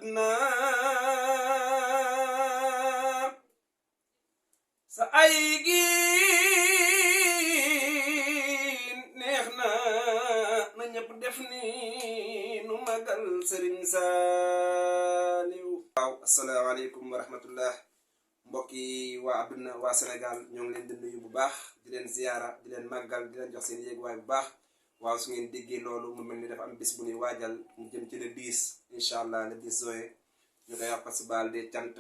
na sa ay gi neex na ñëpp def ni nu magal Sëriñ Saaliw. waaw asalaamaaleykum wa rahmatullah mbokki waa àdduna waa Sénégal ñoo ngi leen di nuyu bu baax di leen ziyaara di leen màggal di leen jox seen yéeguwaay bu baax. waaw su ngeen déggee loolu mu mel ni dafa am bis bu ñuy waajal mu jëm ci le 10 incha allah le 10 juin ñu koy wax festival des cant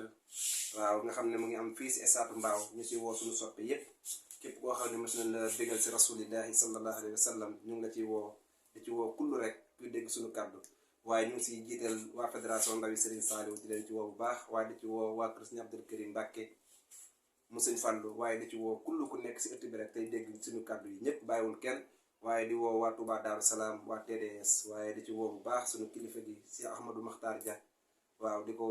waaw nga xam ne mu ngi am fii si Estatu Mbao ñu si woo suñu soppe yépp képp koo xam ne mos nañ la bégal si rasulillahi sallallahu alayhi wa sallam ñu ngi la ciy woo di ci woo kullu rek kuy dégg suñu kàddu waaye ñu ngi siy jiital waa fédération ndawi Serigne Saliou di leen ci woo bu baax waaye di ci woo waa kër Serigne Abdou Karim Mbacke mu Serigne Fallou waaye di ci woo kullu ku nekk si ëtt bi rek tey dégg suñu kàddu yi ñëpp bàyyiwul kenn waaye di woo waa Touba Darou Salaam waa TDS waaye di ci woo bu baax suñu kilifa gi si Ahmadou Makhtar Dia waaw di ko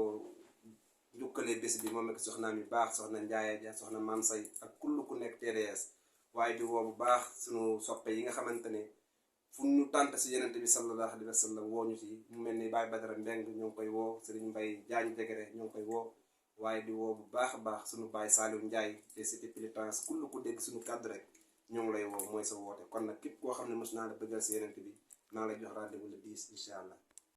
njukkalee bés bi moom ak soxnaam yu baax soxna Ndiaye Dia soxna Mansay ak kullu ku nekk TDS waaye di woo bu baax suñu soppe yi nga xamante ne fu ñu tànt si yenente bi sallallahu alayhi wa sallam woo ñu si mu mel ni Baye Badara Mbeng ñoo ngi koy woo Serigne Mbaye Diagne Jegere ñoo ngi koy woo waaye di woo bu baax a baax suñu Baye Saliou Ndiaye te cité Pilitance kullu ku dégg suñu kàddu rek ñoo ngi lay woo mooy sa woote kon nag képp koo xam ne mos naa la bëggal si yenente bi naa lay jox rendez-vous le 10 incha allah.